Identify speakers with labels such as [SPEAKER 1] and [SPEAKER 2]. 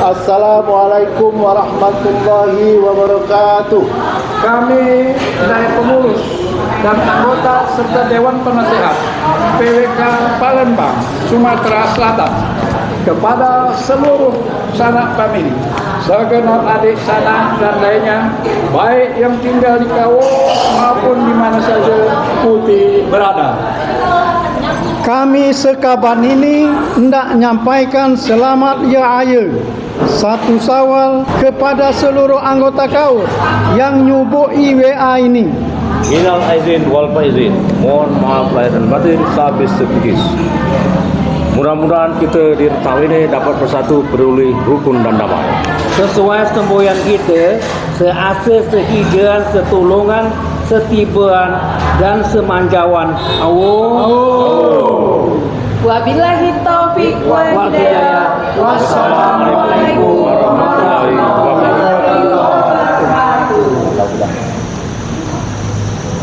[SPEAKER 1] Assalamualaikum warahmatullahi wabarakatuh.
[SPEAKER 2] Kami dari pengurus dan anggota serta Dewan Penasehat PWK Palembang, Sumatera Selatan kepada seluruh sanak famili, segenap adik sanak dan lainnya, baik yang tinggal di Kawo maupun di mana saja Putih berada.
[SPEAKER 1] Kami sekaban ini hendak menyampaikan selamat ya Raya 1 Syawal kepada seluruh anggota KAUT yang nyubuhi WA ini.
[SPEAKER 3] Minal aizin wal faizin, mohon maaf lahir dan batin, sabis sepikis. Mudah-mudahan kita di tahun ini dapat bersatu, peduli, rukun dan damai.
[SPEAKER 4] Sesuai semboyan kita, seasa, sehijauan, setulungan, setibaan, dan semanjauan. Allah.
[SPEAKER 5] Wabillahi taufiq wal hidayah.